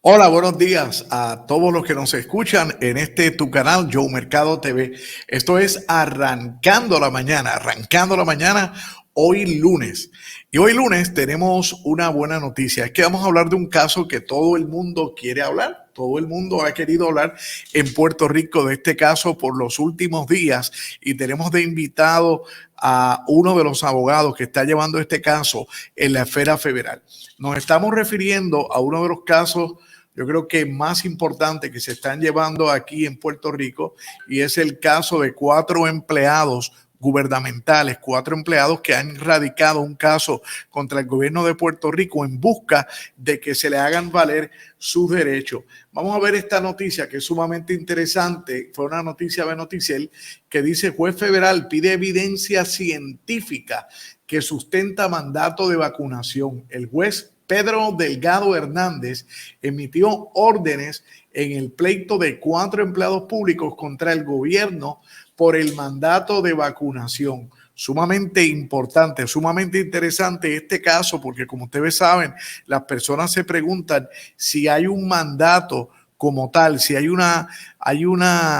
Hola, buenos días a todos los que nos escuchan en tu canal Joe Mercado TV. Esto es Arrancando la Mañana, hoy lunes. Y hoy lunes tenemos una buena noticia. Es que vamos a hablar de un caso que todo el mundo quiere hablar. Todo el mundo ha querido hablar en Puerto Rico de este caso por los últimos días y tenemos de invitado a uno de los abogados que está llevando este caso en la esfera federal. Nos estamos refiriendo a uno de los casos, yo creo que más importante que se están llevando aquí en Puerto Rico, y es el caso de 4 empleados gubernamentales, 4 empleados que han radicado un caso contra el gobierno de Puerto Rico en busca de que se le hagan valer sus derechos. Vamos a ver esta noticia que es sumamente interesante. Fue una noticia de Noticiel que dice: juez federal pide evidencia científica que sustenta mandato de vacunación. El juez Pedro Delgado Hernández emitió órdenes en el pleito de 4 empleados públicos contra el gobierno por el mandato de vacunación. Sumamente importante, sumamente interesante este caso, porque como ustedes saben, las personas se preguntan si hay un mandato como tal, si hay una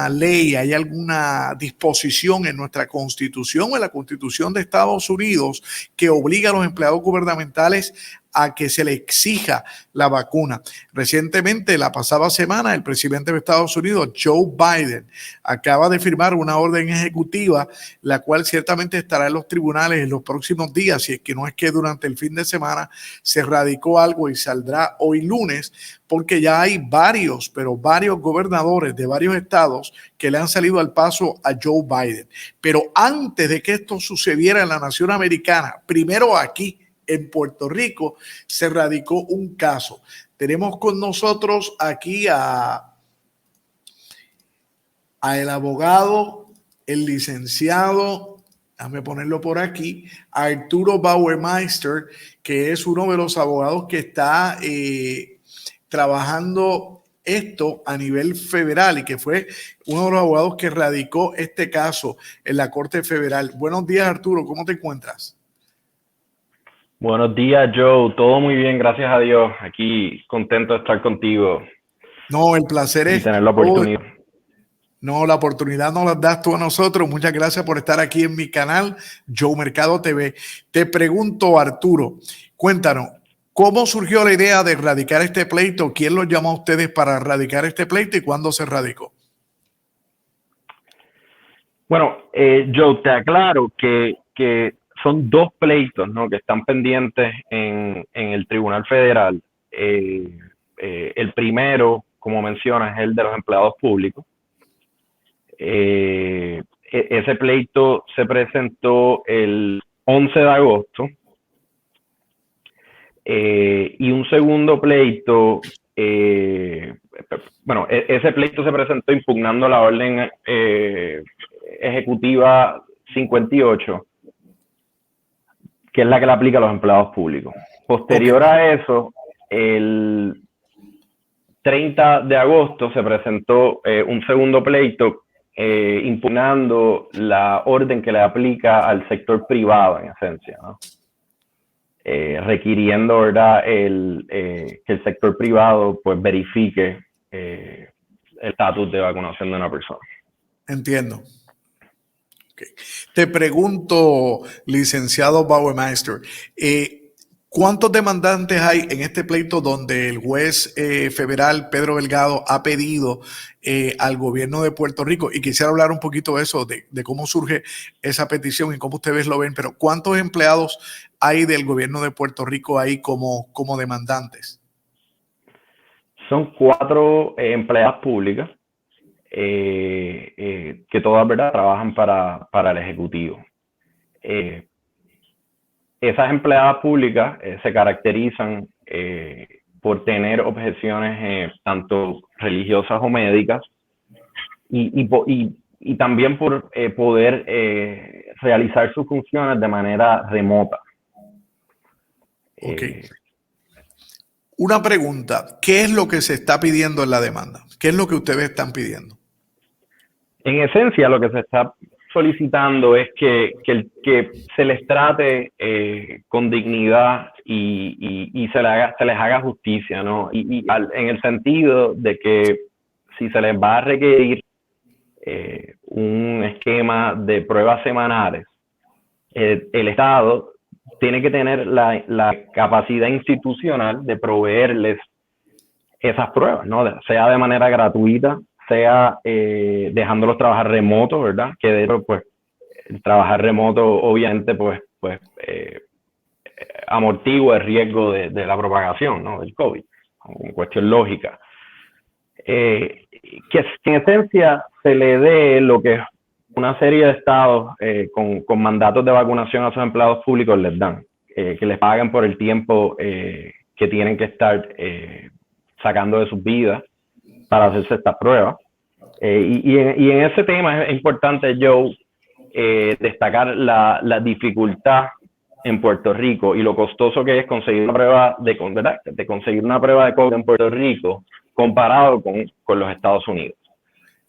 ley, hay alguna disposición en nuestra Constitución o en la Constitución de Estados Unidos que obliga a los empleados gubernamentales a que se le exija la vacuna. Recientemente, la pasada semana, el presidente de Estados Unidos, Joe Biden, acaba de firmar una orden ejecutiva, la cual ciertamente estará en los tribunales en los próximos días, si es que no es que durante el fin de semana se radicó algo y saldrá hoy lunes, porque ya hay varios gobernadores de varios estados que le han salido al paso a Joe Biden. Pero antes de que esto sucediera en la nación americana, primero aquí en Puerto Rico se radicó un caso. Tenemos con nosotros aquí a el abogado, el licenciado, déjame ponerlo por aquí, Arturo Bauermeister, que es uno de los abogados que está trabajando esto a nivel federal y que fue uno de los abogados que radicó este caso en la Corte Federal. Buenos días, Arturo, ¿cómo te encuentras? Buenos días, Joe. Todo muy bien, gracias a Dios. Aquí contento de estar contigo No, el placer y es tener la todo. oportunidad. No, la oportunidad nos la das tú a nosotros. Muchas gracias por estar aquí en mi canal, Joe Mercado TV. Te pregunto, Arturo, cuéntanos, ¿cómo surgió la idea de radicar este pleito? ¿Quién los llamó a ustedes para radicar este pleito y cuándo se radicó? Bueno, Joe, te aclaro que son 2 pleitos, ¿no?, que están pendientes en el Tribunal Federal. El primero, como mencionas, es el de los empleados públicos. Ese pleito se presentó el 11 de agosto. Y un segundo pleito, ese pleito se presentó impugnando la orden ejecutiva 58, que es la que le aplica a los empleados públicos. Posterior a eso, el 30 de agosto se presentó un segundo pleito impugnando la orden que le aplica al sector privado, en esencia, ¿no? Requiriendo, ¿verdad?, que el sector privado pues verifique el estatus de vacunación de una persona. Entiendo. Okay. Te pregunto, licenciado Bauermeister, ¿cuántos demandantes hay en este pleito donde el juez federal Pedro Delgado ha pedido al gobierno de Puerto Rico? Y quisiera hablar un poquito de eso, de cómo surge esa petición y cómo ustedes lo ven, pero ¿cuántos empleados hay del gobierno de Puerto Rico ahí como demandantes? Son 4 empleadas públicas que todas, ¿verdad?, trabajan para el Ejecutivo. Esas empleadas públicas se caracterizan por tener objeciones tanto religiosas o médicas y también por poder realizar sus funciones de manera remota. Okay. Una pregunta, ¿qué es lo que se está pidiendo en la demanda? ¿Qué es lo que ustedes están pidiendo? En esencia, lo que se está solicitando es que se les trate con dignidad y se les haga justicia, ¿no? En el sentido de que si se les va a requerir un esquema de pruebas semanales, el Estado tiene que tener la capacidad institucional de proveerles esas pruebas, ¿no? Sea de manera gratuita, sea dejándolos trabajar remoto, ¿verdad? Que de hecho, pues, el trabajar remoto obviamente, pues amortigua el riesgo de la propagación, ¿no? Del COVID, en cuestión lógica. Que en esencia se le dé lo que una serie de estados con mandatos de vacunación a sus empleados públicos les dan, que les paguen por el tiempo que tienen que estar sacando de sus vidas para hacerse estas pruebas. Y en ese tema es importante, Joe, destacar la dificultad en Puerto Rico y lo costoso que es conseguir una prueba de conseguir una prueba de COVID en Puerto Rico comparado con los Estados Unidos.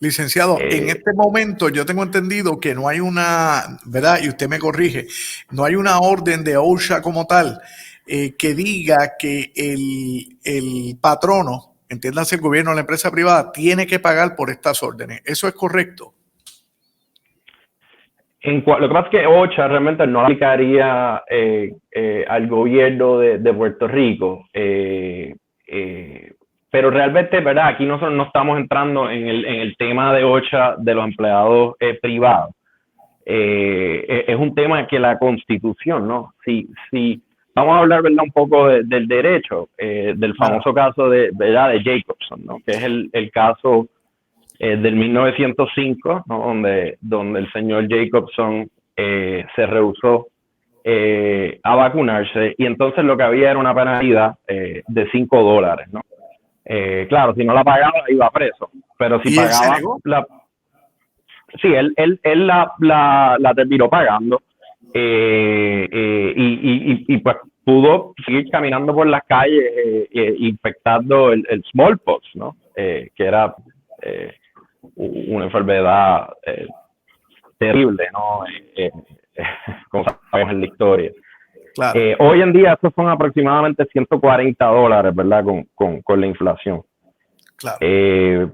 Licenciado, en este momento yo tengo entendido que no hay una, ¿verdad? Y usted me corrige, no hay una orden de OSHA como tal que diga que el patrono, entiéndase el gobierno o la empresa privada, tiene que pagar por estas órdenes. ¿Eso es correcto? Lo que pasa es que OSHA realmente no aplicaría al gobierno de Puerto Rico, pero realmente, ¿verdad? Aquí nosotros no estamos entrando en el tema de OSHA de los empleados privados. Es un tema que la Constitución, ¿no? Si vamos a hablar, ¿verdad? Un poco del derecho, del famoso caso ¿verdad? De Jacobson, ¿no? Que es el caso del 1905, ¿no? donde el señor Jacobson se rehusó a vacunarse, y entonces lo que había era una penalidad de $5, ¿no? Claro, si no la pagaba iba preso, pero si pagaba sí, él la terminó pagando y pues pudo seguir caminando por las calles infectando el smallpox, ¿no? Que era una enfermedad terrible, ¿no? Como sabemos en la historia. Claro. Hoy en día estos son aproximadamente $140, ¿verdad? Con la inflación. Claro. Y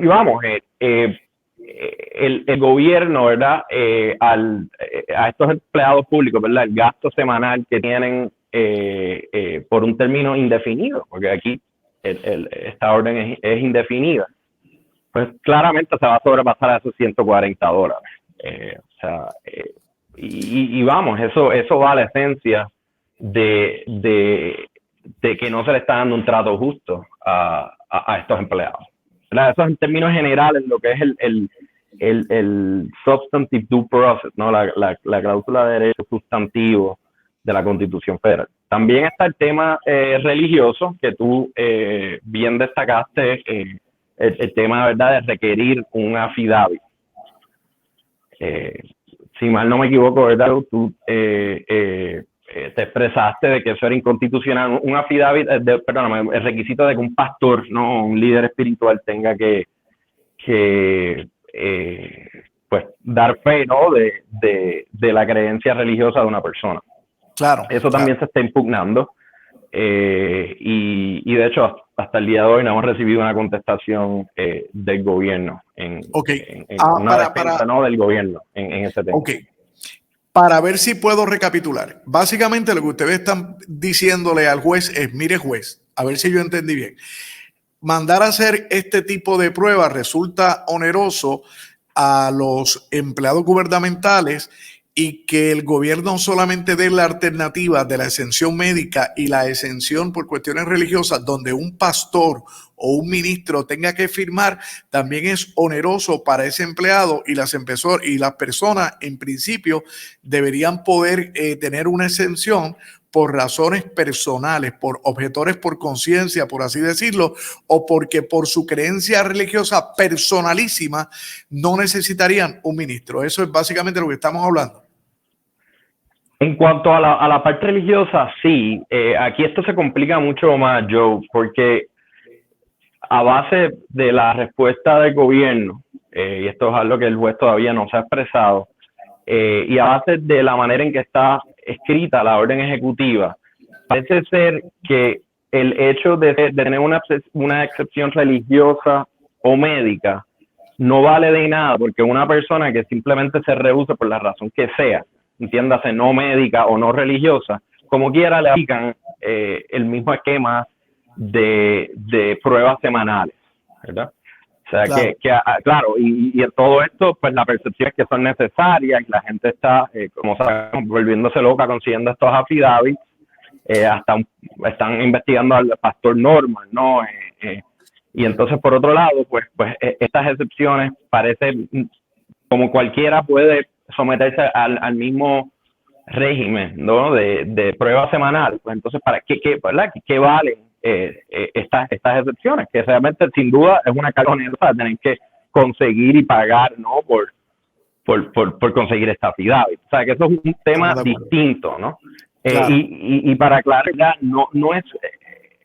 vamos, el gobierno, ¿verdad? A estos empleados públicos, ¿verdad? El gasto semanal que tienen por un término indefinido, porque aquí esta orden es indefinida, pues claramente se va a sobrepasar a esos $140. O sea, y vamos, eso va a la esencia de que no se le está dando un trato justo a estos empleados. ¿Verdad? Eso en términos generales, lo que es el substantive due process, ¿no? La cláusula de derecho sustantivo de la Constitución Federal. También está el tema religioso, que tú bien destacaste, el tema, ¿verdad?, de requerir un affidavit. Si mal no me equivoco, ¿verdad?, tú te expresaste de que eso era inconstitucional. Un affidavit, perdóname, el requisito de que un pastor, ¿no?, un líder espiritual tenga que pues dar fe, ¿no?, de la creencia religiosa de una persona. Claro. Eso también se está impugnando. Y de hecho, hasta el día de hoy no hemos recibido una contestación del gobierno una defensa, ¿no?, del gobierno en ese tema. Ok. Para ver si puedo recapitular. Básicamente lo que ustedes están diciéndole al juez es, mire juez, a ver si yo entendí bien. Mandar a hacer este tipo de pruebas resulta oneroso a los empleados gubernamentales y que el gobierno solamente dé la alternativa de la exención médica y la exención por cuestiones religiosas, donde un pastor o un ministro tenga que firmar, también es oneroso para ese empleado, y las personas en principio deberían poder tener una exención por razones personales, por objetores por conciencia, por así decirlo, o porque por su creencia religiosa personalísima no necesitarían un ministro. Eso es básicamente lo que estamos hablando. En cuanto a la parte religiosa, sí. Aquí esto se complica mucho más, Joe, porque a base de la respuesta del gobierno, y esto es algo que el juez todavía no se ha expresado, y a base de la manera en que está escrita la orden ejecutiva, parece ser que el hecho de tener una excepción religiosa o médica no vale de nada, porque una persona que simplemente se rehúse por la razón que sea, entiéndase no médica o no religiosa, como quiera le aplican el mismo esquema de pruebas semanales, ¿verdad? O sea, Claro. claro, y en todo esto, pues la percepción es que son necesarias, y la gente está, como sabemos, volviéndose loca consiguiendo estos affidavits, están investigando al pastor Norman, ¿no? Y entonces, por otro lado, pues estas excepciones parece como cualquiera puede someterse al mismo régimen, ¿no? de prueba semanal. Pues entonces, ¿para ¿verdad? ¿Qué valen estas excepciones? Que realmente, sin duda, es una carga onerosa tener que conseguir y pagar, ¿no? Por conseguir esta affidavit. O sea, que eso es un tema distinto, ¿no? Claro. Y para aclarar, no es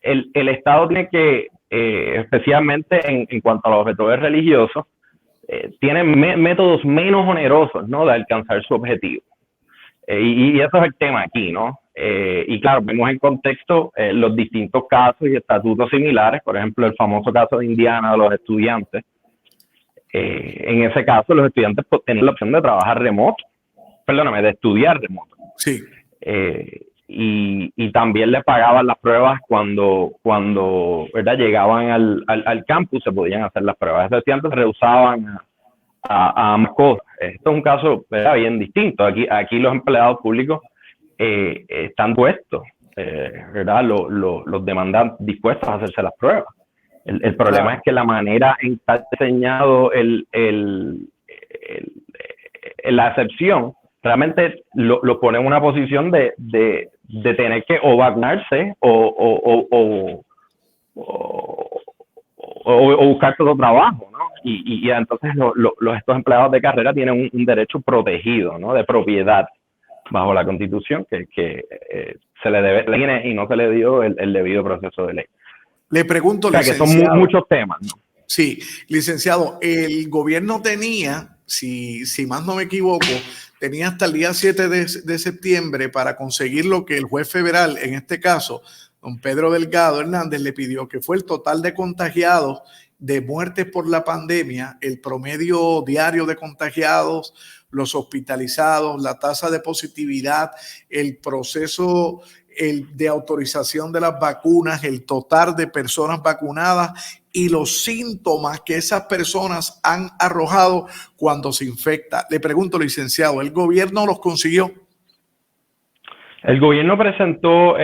el Estado tiene que, especialmente en cuanto a los objetores religiosos, tiene métodos menos onerosos, ¿no? De alcanzar su objetivo. Y eso es el tema aquí, ¿no? Y claro, vemos en contexto los distintos casos y estatutos similares, por ejemplo, el famoso caso de Indiana de los estudiantes. En ese caso, los estudiantes tenían la opción de trabajar remoto, de estudiar remoto. Sí. Y también les pagaban las pruebas cuando ¿verdad? Llegaban al campus, se podían hacer las pruebas. Los estudiantes rehusaban a más cosas. Esto es un caso, ¿verdad? Bien distinto. Aquí los empleados públicos están puestos, ¿verdad? Los demandantes dispuestos a hacerse las pruebas. El problema es que la manera en que está diseñado la excepción realmente lo pone en una posición de tener que o vacunarse o buscar otro trabajo, ¿no? Y entonces estos empleados de carrera tienen un derecho protegido, ¿no? De propiedad bajo la Constitución que se le debe y no se le dio el debido proceso de ley. Le pregunto, o sea, que son muchos temas, ¿no? Sí, licenciado, el gobierno tenía, si más no me equivoco, tenía hasta el día 7 de septiembre para conseguir lo que el juez federal, en este caso, don Pedro Delgado Hernández, le pidió, que fue el total de contagiados, de muertes por la pandemia, el promedio diario de contagiados, los hospitalizados, la tasa de positividad, el proceso de autorización de las vacunas, el total de personas vacunadas y los síntomas que esas personas han arrojado cuando se infecta. Le pregunto, licenciado, ¿el gobierno los consiguió? El gobierno presentó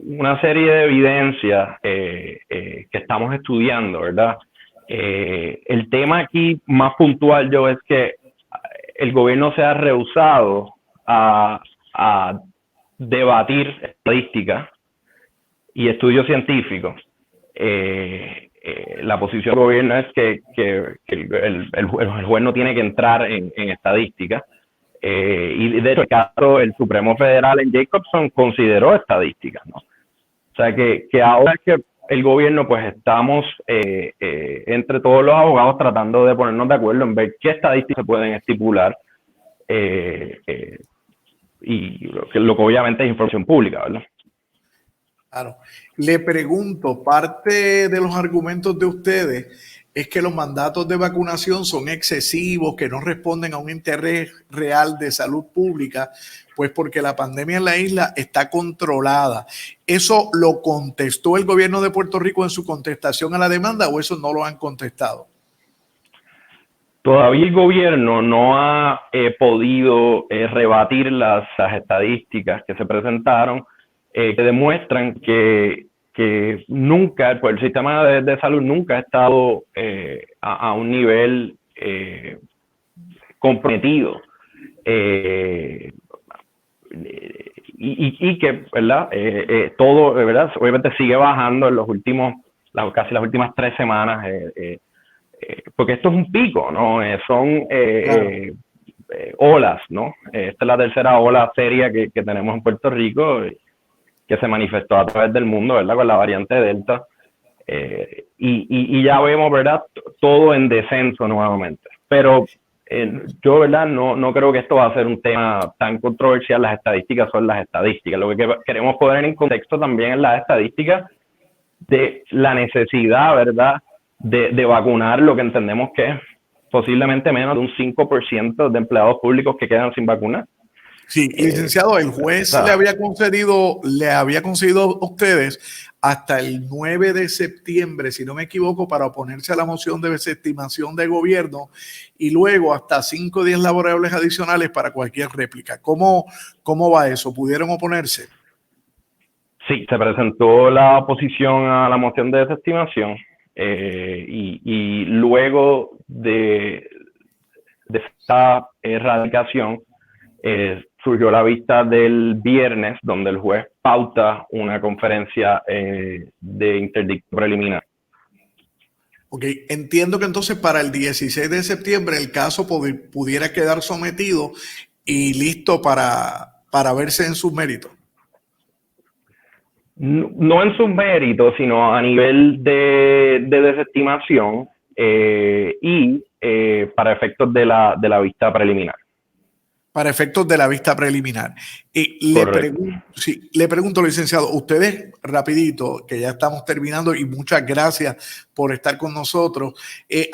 una serie de evidencias que estamos estudiando, ¿verdad? El tema aquí más puntual, es que el gobierno se ha rehusado a debatir estadísticas y estudios científicos. La posición del gobierno es que el juez no tiene que entrar en estadísticas. Y de hecho, el Supremo Federal en Jacobson consideró estadísticas, ¿no? O sea que ahora que el gobierno, pues estamos entre todos los abogados tratando de ponernos de acuerdo en ver qué estadísticas se pueden estipular, y lo que obviamente es información pública, ¿verdad? Claro. Le pregunto, parte de los argumentos de ustedes es que los mandatos de vacunación son excesivos, que no responden a un interés real de salud pública, pues porque la pandemia en la isla está controlada. ¿Eso lo contestó el gobierno de Puerto Rico en su contestación a la demanda o eso no lo han contestado? Todavía el gobierno no ha podido rebatir las estadísticas que se presentaron, que demuestran que nunca, pues el sistema de salud nunca ha estado a un nivel comprometido. Y que, ¿verdad? Todo, ¿verdad? Obviamente sigue bajando en casi las últimas 3 semanas, porque esto es un pico, ¿no? Son olas, ¿no? Esta es la tercera ola seria que tenemos en Puerto Rico, que se manifestó a través del mundo, ¿verdad? Con la variante Delta. Y ya vemos, ¿verdad? Todo en descenso nuevamente. Pero Yo, ¿verdad? No creo que esto va a ser un tema tan controversial. Las estadísticas son las estadísticas. Lo que queremos poner en contexto también es las estadísticas de la necesidad, ¿verdad?, de vacunar lo que entendemos que es posiblemente menos de un 5% de empleados públicos que quedan sin vacunar. Sí, licenciado, el juez le había concedido a ustedes hasta el 9 de septiembre, si no me equivoco, para oponerse a la moción de desestimación de gobierno y luego hasta 5 días laborables adicionales para cualquier réplica. ¿Cómo va eso? ¿Pudieron oponerse? Sí, se presentó la oposición a la moción de desestimación y luego de esta erradicación surgió la vista del viernes, donde el juez pauta una conferencia de interdicto preliminar. Ok, entiendo que entonces para el 16 de septiembre el caso pudiera quedar sometido y listo para verse en sus méritos. No en sus méritos, sino a nivel de desestimación y para efectos de la vista preliminar. Para efectos de la vista preliminar. Le pregunto, licenciado, ustedes, rapidito, que ya estamos terminando y muchas gracias por estar con nosotros,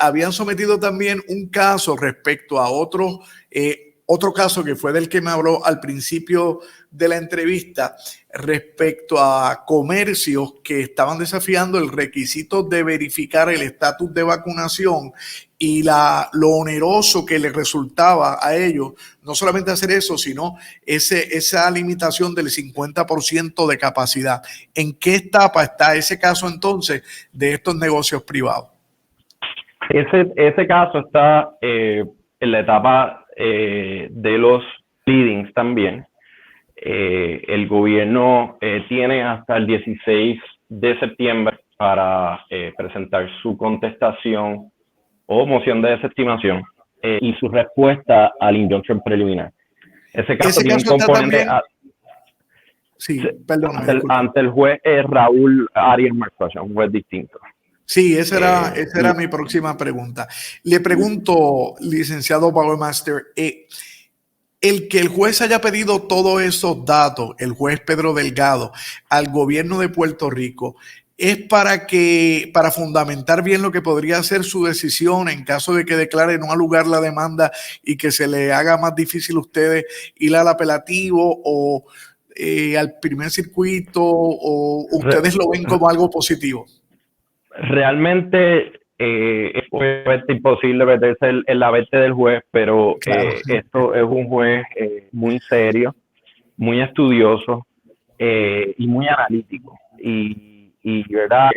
habían sometido también un caso respecto a otro caso que fue del que me habló al principio de la entrevista, respecto a comercios que estaban desafiando el requisito de verificar el estatus de vacunación y lo oneroso que les resultaba a ellos, no solamente hacer eso, sino esa limitación del 50% de capacidad. ¿En qué etapa está ese caso entonces de estos negocios privados? Ese caso está en la etapa de los pleadings también. El gobierno tiene hasta el 16 de septiembre para presentar su contestación o moción de desestimación y su respuesta al injunction preliminar. Ese caso tiene un componente ante el juez Raúl Arias Marcocha, un juez distinto. Sí, esa era mi próxima pregunta. Le pregunto, licenciado Bauermeister, el que el juez haya pedido todos esos datos, el juez Pedro Delgado, al gobierno de Puerto Rico, es para fundamentar bien lo que podría ser su decisión en caso de que declare no al lugar la demanda y que se le haga más difícil a ustedes ir al apelativo o al primer circuito, o ustedes lo ven como algo positivo. Realmente es imposible meterse en la mente del juez, pero claro, esto es un juez muy serio, muy estudioso y muy analítico. Y verdad,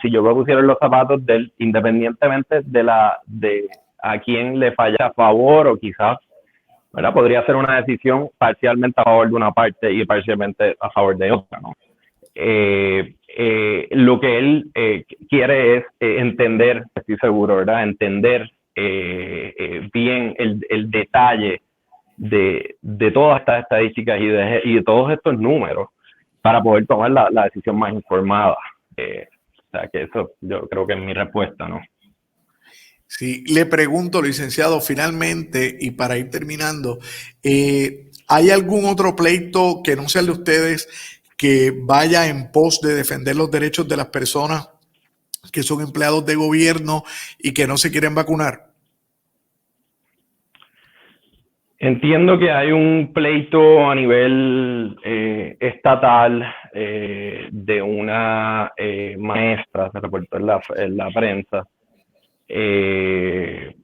si yo me pusiera en los zapatos de él, independientemente de a quién le falla a favor o quizás, ¿verdad?, podría ser una decisión parcialmente a favor de una parte y parcialmente a favor de otra, ¿no? Lo que él quiere es entender, estoy seguro, ¿verdad?, entender bien el detalle de todas estas estadísticas y de todos estos números para poder tomar la decisión más informada. O sea, que eso yo creo que es mi respuesta, ¿no? Sí, le pregunto, licenciado, finalmente, y para ir terminando, ¿hay algún otro pleito que no sea el de ustedes que vaya en pos de defender los derechos de las personas que son empleados de gobierno y que no se quieren vacunar? Entiendo que hay un pleito a nivel estatal de una maestra, se reportó en la prensa, de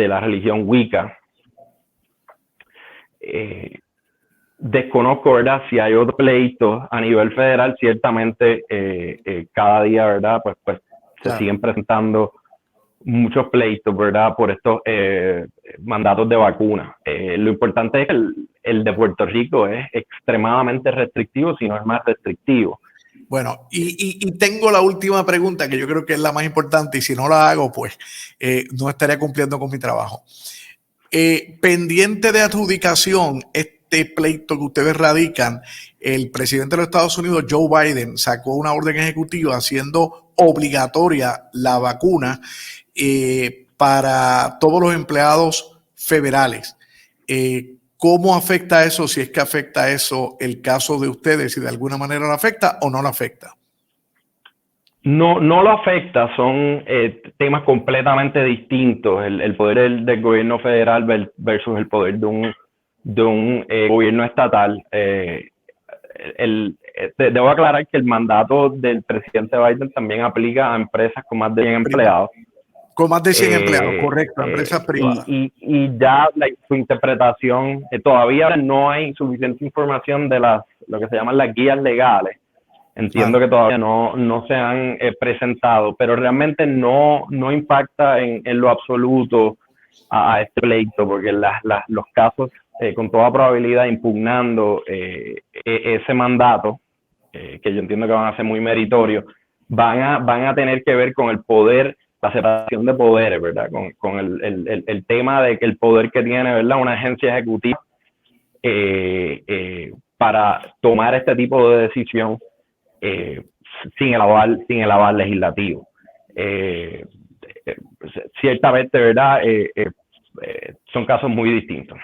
la religión Wicca. Desconozco, ¿verdad?, si hay otro pleito a nivel federal. Ciertamente cada día, ¿verdad?, pues se siguen presentando muchos pleitos, ¿verdad?, por estos mandatos de vacuna. Lo importante es que el de Puerto Rico es extremadamente restrictivo, si no es más restrictivo. Bueno, y tengo la última pregunta, que yo creo que es la más importante, y si no la hago, pues no estaría cumpliendo con mi trabajo. Pendiente de adjudicación, este pleito que ustedes radican, el presidente de los Estados Unidos, Joe Biden, sacó una orden ejecutiva haciendo obligatoria la vacuna para todos los empleados federales. ¿Cómo afecta eso, si es que afecta eso el caso de ustedes, si de alguna manera lo afecta o no lo afecta? No, no lo afecta, son temas completamente distintos, el poder del gobierno federal versus el poder de un gobierno estatal. Debo aclarar que el mandato del presidente Biden también aplica a empresas con más de 100 empleados. Con más de 100 empleados, correcto, empresas privadas. Y ya su interpretación, todavía no hay suficiente información de lo que se llaman las guías legales. Entiendo que todavía no se han presentado, pero realmente no impacta en lo absoluto a este pleito, porque los casos, con toda probabilidad, impugnando ese mandato, que yo entiendo que van a ser muy meritorios, van a tener que ver con el poder, la separación de poderes, ¿verdad? Con el tema de que el poder que tiene, ¿verdad?, una agencia ejecutiva para tomar este tipo de decisión sin el aval legislativo. Ciertamente, ¿verdad? Son casos muy distintos.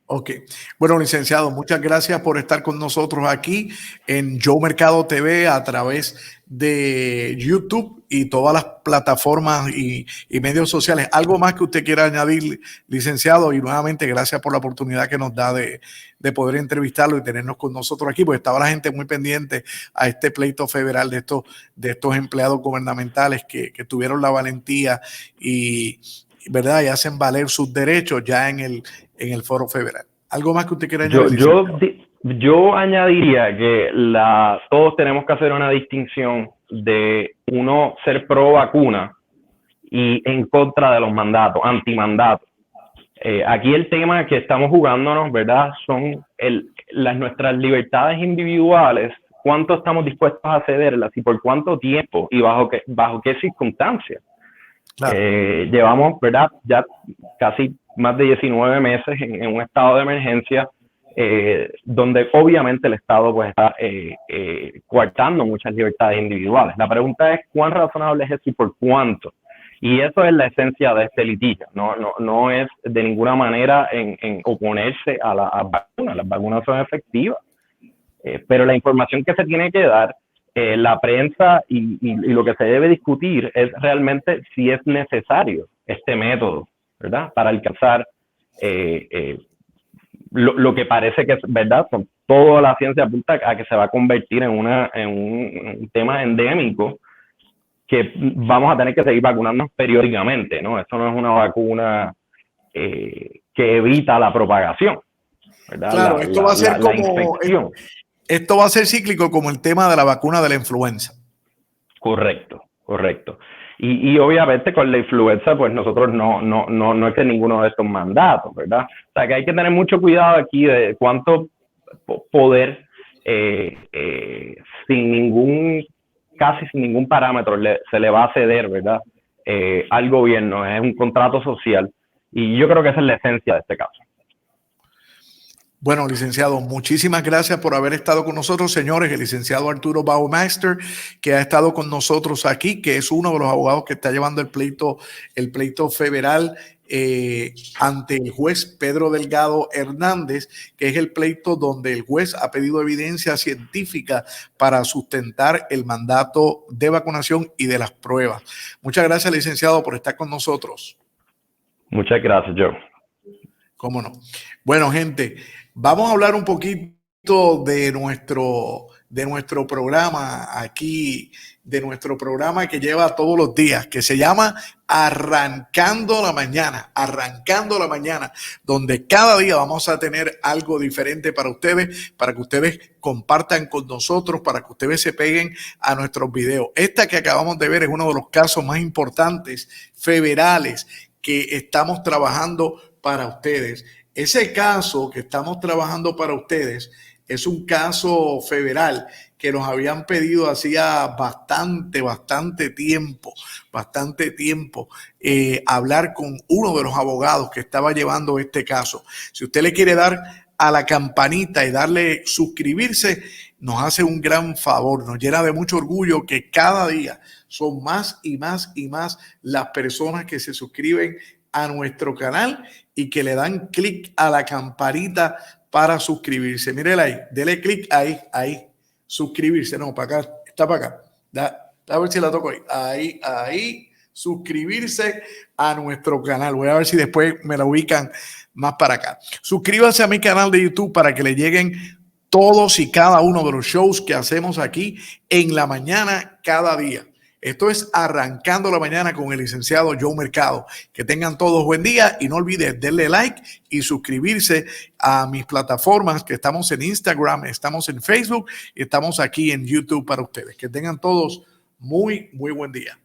Ok. Bueno, licenciado, muchas gracias por estar con nosotros aquí en Yo Mercado TV a través de YouTube y todas las plataformas y medios sociales. ¿Algo más que usted quiera añadir, licenciado? Y nuevamente, gracias por la oportunidad que nos da de poder entrevistarlo y tenernos con nosotros aquí, porque estaba la gente muy pendiente a este pleito federal de estos empleados gubernamentales que tuvieron la valentía y, ¿verdad?, y hacen valer sus derechos ya en el foro federal. ¿Algo más que usted quiera añadir? Yo añadiría que todos tenemos que hacer una distinción de uno ser pro vacuna y en contra de los mandatos, antimandatos. Aquí el tema que estamos jugándonos, ¿verdad?, son nuestras libertades individuales, cuánto estamos dispuestos a cederlas y por cuánto tiempo y bajo qué circunstancias. Claro. Llevamos, ¿verdad?, ya casi más de 19 meses en un estado de emergencia, donde obviamente el Estado pues está coartando muchas libertades individuales. La pregunta es cuán razonable es eso y por cuánto. Y eso es la esencia de este litigio. No es de ninguna manera en oponerse a las vacunas. Las vacunas son efectivas. Pero la información que se tiene que dar, la prensa y lo que se debe discutir es realmente si es necesario este método, ¿verdad?, para alcanzar lo que parece que es verdad. Toda la ciencia apunta a que se va a convertir en un tema endémico que vamos a tener que seguir vacunando periódicamente, ¿no? Esto no es una vacuna que evita la propagación, ¿verdad? Claro, esto va a ser como esto va a ser cíclico como el tema de la vacuna de la influenza. Correcto. Y obviamente con la influenza, pues nosotros no es que ninguno de estos mandatos, ¿verdad? O sea que hay que tener mucho cuidado aquí de cuánto poder casi sin ningún parámetro se le va a ceder, ¿verdad?, al gobierno. Es un contrato social y yo creo que esa es la esencia de este caso. Bueno, licenciado, muchísimas gracias por haber estado con nosotros, señores. El licenciado Arturo Baumeister, que ha estado con nosotros aquí, que es uno de los abogados que está llevando el pleito federal ante el juez Pedro Delgado Hernández, que es el pleito donde el juez ha pedido evidencia científica para sustentar el mandato de vacunación y de las pruebas. Muchas gracias, licenciado, por estar con nosotros. Muchas gracias, Joe. ¿Cómo no? Bueno, gente, vamos a hablar un poquito de nuestro programa aquí, de nuestro programa que lleva todos los días, que se llama Arrancando la Mañana, donde cada día vamos a tener algo diferente para que ustedes compartan con nosotros, para que ustedes se peguen a nuestros videos. Esta que acabamos de ver es uno de los casos más importantes federales que estamos trabajando para ustedes. Ese caso que estamos trabajando para ustedes es un caso federal que nos habían pedido hacía bastante tiempo, hablar con uno de los abogados que estaba llevando este caso. Si usted le quiere dar a la campanita y darle suscribirse, nos hace un gran favor, nos llena de mucho orgullo que cada día son más y más y más las personas que se suscriben a nuestro canal y que le dan clic a la campanita para suscribirse. Mírela ahí, dele clic ahí, suscribirse. No, para acá, está para acá. A ver si la toco ahí, suscribirse a nuestro canal. Voy a ver si después me la ubican más para acá. Suscríbase a mi canal de YouTube para que le lleguen todos y cada uno de los shows que hacemos aquí en la mañana cada día. Esto es Arrancando la Mañana con el licenciado Joe Mercado. Que tengan todos buen día y no olviden darle like y suscribirse a mis plataformas, que estamos en Instagram, estamos en Facebook y estamos aquí en YouTube para ustedes. Que tengan todos muy buen día.